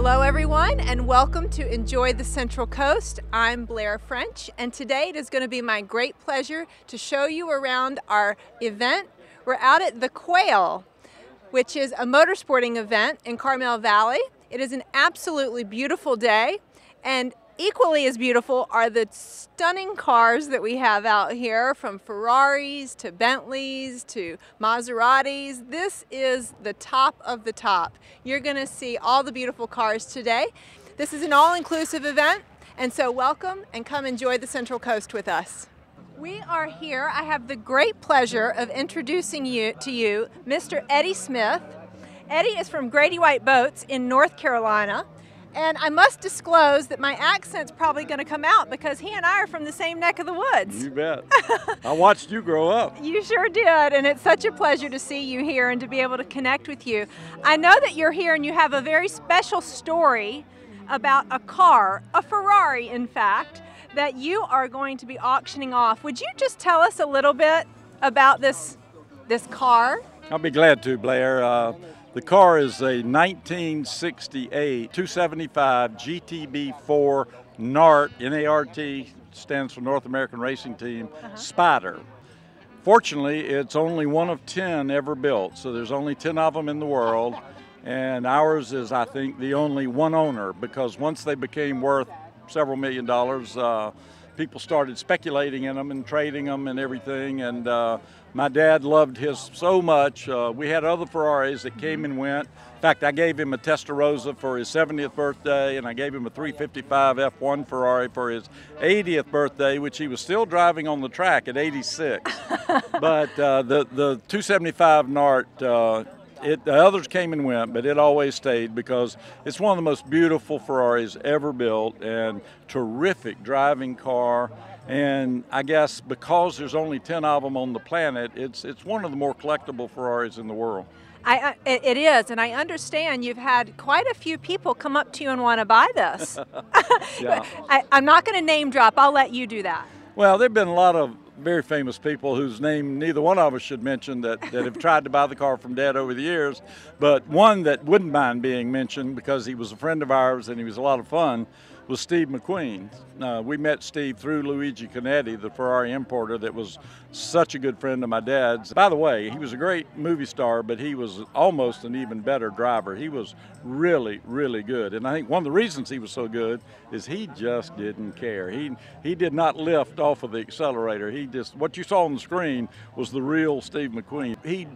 Hello everyone, and welcome to Enjoy the Central Coast. I'm Blair French, and today it is going to be my great pleasure to show you around our event. We're out at the Quail, which is a motorsporting event in Carmel Valley. It is an absolutely beautiful day, and equally as beautiful are the stunning cars that we have out here, from Ferraris to Bentleys to Maseratis. This is the top of the top. You're going to see all the beautiful cars today. This is an all-inclusive event, and so welcome and come enjoy the Central Coast with us. We are here. I have the great pleasure of introducing to you Mr. Eddie Smith. Eddie is from Grady White Boats in North Carolina. And I must disclose that my accent's probably going to come out because he and I are from the same neck of the woods. You bet. I watched you grow up. You sure did, and it's such a pleasure to see you here and to be able to connect with you. I know that you're here and you have a very special story about a car, a Ferrari in fact, that you are going to be auctioning off. Would you just tell us a little bit about this car? I'll be glad to, Blair. The car is a 1968 275 GTB4 NART, N-A-R-T, stands for North American Racing Team, Spider. Fortunately, it's only one of 10 ever built, so there's only 10 of them in the world, and ours is, I think, the only one owner, because once they became worth several $1 million, people started speculating in them and trading them and everything, and my dad loved his so much. We had other Ferraris that came and went. In fact, I gave him a Testarossa for his 70th birthday, and I gave him a 355 F1 Ferrari for his 80th birthday, which he was still driving on the track at 86. But the 275 NART, the others came and went, but it always stayed because it's one of the most beautiful Ferraris ever built, and terrific driving car. And I guess because there's only 10 of them on the planet, it's one of the more collectible Ferraris in the world. It is, and I understand you've had quite a few people come up to you and want to buy this. Yeah. I'm not going to name drop. I'll let you do that. Well, there have been a lot of very famous people whose name neither one of us should mention that have tried to buy the car from Dad over the years, but one that wouldn't mind being mentioned because he was a friend of ours and he was a lot of fun was Steve McQueen. We met Steve through Luigi Canetti, the Ferrari importer that was such a good friend of my dad's. By the way, he was a great movie star, but he was almost an even better driver. He was really, really good. And I think one of the reasons he was so good is he just didn't care. He did not lift off of the accelerator. What you saw on the screen was the real Steve McQueen. He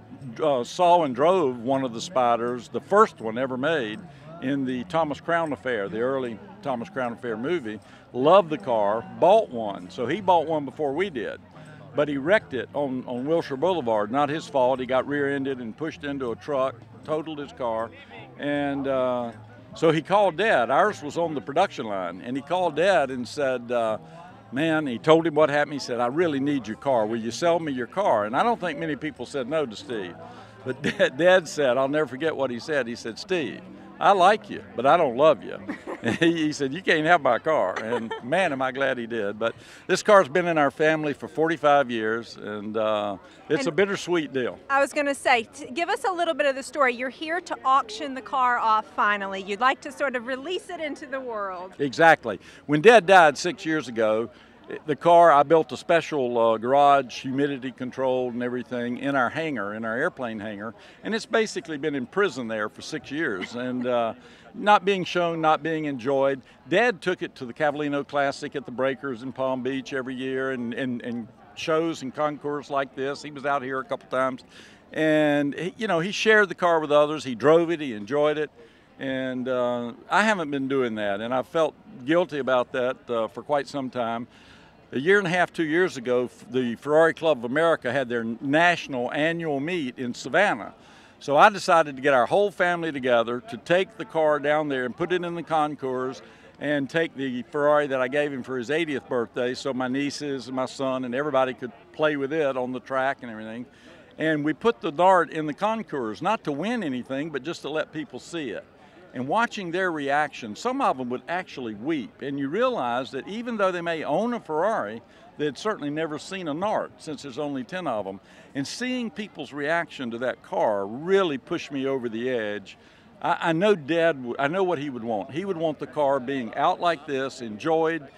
saw and drove one of the Spiders, the first one ever made, in the Thomas Crown Affair, the early Thomas Crown Affair movie, loved the car, bought one. So he bought one before we did. But he wrecked it on Wilshire Boulevard. Not his fault. He got rear-ended and pushed into a truck, totaled his car. And so he called Dad. Ours was on the production line. And he called Dad and said, man, he told him what happened. He said, I really need your car. Will you sell me your car? And I don't think many people said no to Steve. But Dad said, I'll never forget what he said. He said, Steve, I like you, but I don't love you. And he said, you can't have my car. And man, am I glad he did. But this car's been in our family for 45 years, and it's a bittersweet deal. I was going to say, give us a little bit of the story. You're here to auction the car off finally. You'd like to sort of release it into the world. Exactly. When Dad died 6 years ago, the car, I built a special garage, humidity controlled and everything in our hangar, in our airplane hangar, and it's basically been in prison there for 6 years and not being shown, not being enjoyed. Dad took it to the Cavallino Classic at the Breakers in Palm Beach every year and shows and concours like this. He was out here a couple times, and he shared the car with others. He drove it, he enjoyed it. And I haven't been doing that, and I felt guilty about that for quite some time. A year and a half, 2 years ago, the Ferrari Club of America had their national annual meet in Savannah. So I decided to get our whole family together to take the car down there and put it in the concours and take the Ferrari that I gave him for his 80th birthday so my nieces and my son and everybody could play with it on the track and everything. And we put the NART in the concours, not to win anything, but just to let people see it. And watching their reaction, some of them would actually weep. And you realize that even though they may own a Ferrari, they'd certainly never seen a NART since there's only 10 of them. And seeing people's reaction to that car really pushed me over the edge. I know Dad, I know what he would want. He would want the car being out like this, enjoyed,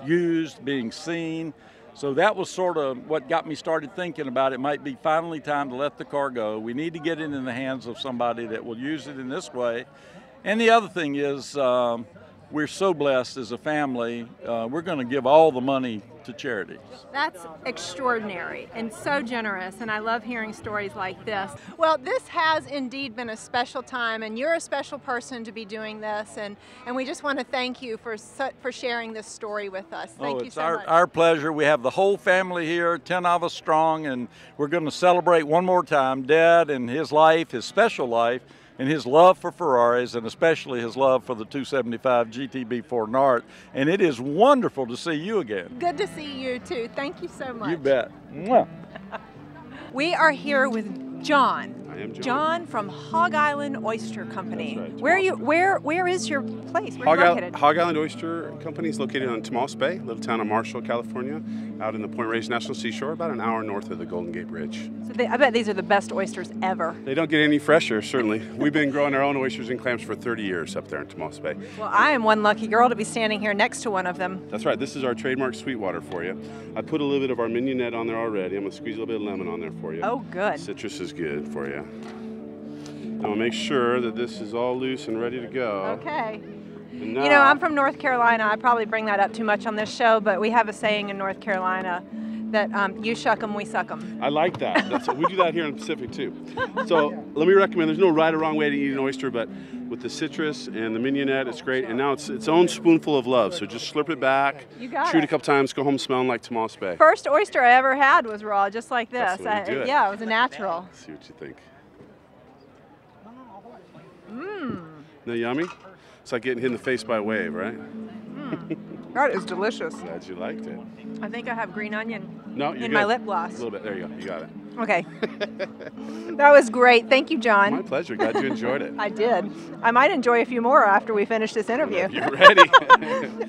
used, being seen. So that was sort of what got me started thinking about it might be finally time to let the car go. We need to get it in the hands of somebody that will use it in this way. And the other thing is, we're so blessed as a family, we're going to give all the money to charities. That's extraordinary and so generous, and I love hearing stories like this. Well, this has indeed been a special time, and you're a special person to be doing this, and we just want to thank you for sharing this story with us. Thank you so much. It's our pleasure. We have the whole family here, 10 of us strong, and we're going to celebrate one more time Dad and his life, his special life, and his love for Ferraris, and especially his love for the 275 GTB Ford Nart. And it is wonderful to see you again. Good to see you too. Thank you so much. You bet. Mwah. We are here with John. I am John. John from Hog Island Oyster Company. That's right. Where is your place? Where are you located? Hog Island Oyster Company is located on Tomales Bay, little town of Marshall, California, out in the Point Reyes National Seashore, about an hour north of the Golden Gate Bridge. So I bet these are the best oysters ever. They don't get any fresher, certainly. We've been growing our own oysters and clams for 30 years up there in Tomales Bay. Well, I am one lucky girl to be standing here next to one of them. That's right. This is our trademark Sweetwater for you. I put a little bit of our mignonette on there already. I'm going to squeeze a little bit of lemon on there for you. Oh, good. Citrus is good for you. And we'll make sure that this is all loose and ready to go. Okay. And now, You know, I'm from North Carolina. I probably bring that up too much on this show, but we have a saying in North Carolina that you shuck 'em, we suck 'em. I like that. We do that here in the Pacific too. So let me recommend, there's no right or wrong way to eat an oyster, but with the citrus and the mignonette, it's great. And now it's its own spoonful of love. So just slurp it back, You got chew it it. a couple times, go home smelling like Tomales Bay. First oyster I ever had was raw, just like this. That's the way to do it. Yeah, it was a natural. Let's see what you think. Mmm. No yummy? It's like getting hit in the face by a wave, right? That is delicious. Glad you liked it. I think I have green onion No, you're in good. my lip gloss. A little bit. There you go. You got it. Okay. That was great. Thank you, John. My pleasure. Glad you enjoyed it. I did. I might enjoy a few more after we finish this interview. You're ready.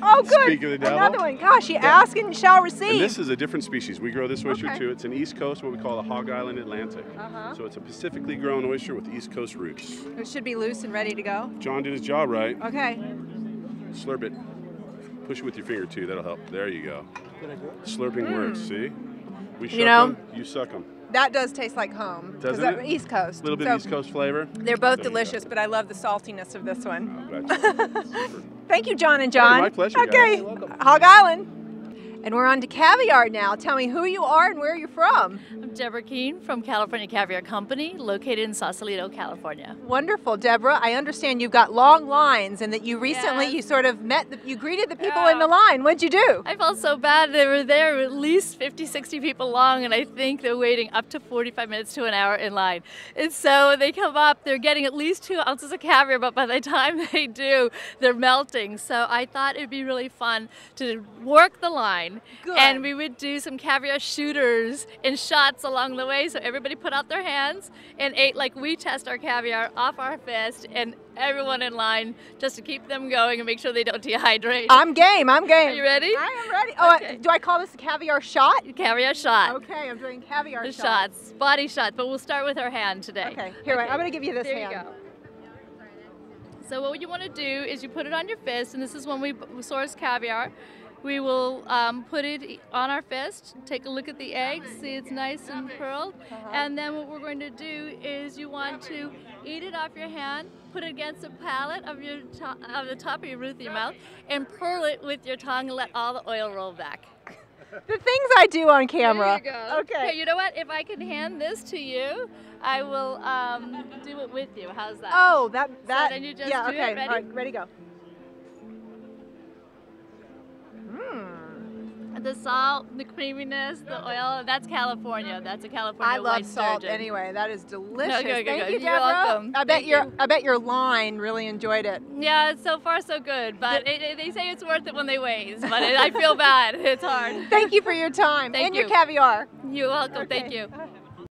Oh, good. Speak of the devil. Another one. Gosh, you ask and you shall receive. And this is a different species. We grow this oyster Okay. too. It's an East Coast, what we call a Hog Island Atlantic. Uh-huh. So it's a Pacifically grown oyster with East Coast roots. It should be loose and ready to go. John did his job right. Okay. Slurp it. Push it with your finger too. That'll help. There you go. Slurping works. See? We shuck them. You suck them. That does taste like home. 'Cause Doesn't it? East Coast. A little bit So East Coast flavor. They're both There you delicious, but I love the saltiness of this one. go. Gotcha. Super. Thank you, John and John. my pleasure, guys. Okay. You're welcome. Hog Island. And we're on to caviar now. Tell me who you are and where you're from. I'm Deborah Keene from California Caviar Company, located in Sausalito, California. Wonderful, Deborah. I understand you've got long lines and that you recently, Yes. you sort of you greeted the people in the line. What'd you do? I felt so bad. They were there at least 50, 60 people long, and I think they're waiting up to 45 minutes to an hour in line. And so they come up, they're getting at least 2 ounces of caviar, but by the time they do, they're melting. So I thought it'd be really fun to work the line. Good. And we would do some caviar shooters and shots along the way. So everybody put out their hands and ate like we test our caviar off our fist, and everyone in line just to keep them going and make sure they don't dehydrate. I'm game. I'm game. Are you ready? I am ready. Oh, Okay. do I call this a caviar shot? Caviar shot. Okay, I'm doing caviar The shots. shots, body shots, but we'll start with our hand today. Okay, here, I'm going to give you this There hand. you go. So what you want to do is you put it on your fist, and this is when we source caviar. We will put it on our fist, take a look at the eggs, see it's nice and curled, and then what we're going to do is you want to eat it off your hand, put it against the palate of the top of your roof of your mouth, and pearl it with your tongue and let all the oil roll back. The things I do on camera. There you go. Okay. You know what? If I can hand this to you, I will do it with you. How's that? Oh, that. then you just yeah, do it. okay. Ready? All right, ready, go. The salt, the creaminess, the oil, that's California. That's a California I love white salt sturgeon. anyway. That is delicious. No, good, good, Thank good. you, You're Deborah. welcome. Thank you. I bet your line really enjoyed it. Yeah, so far so good, but they say it's worth it when they wait, but I feel bad. It's hard. Thank you for your time Thank and your you. caviar. You're welcome. Okay. Thank you.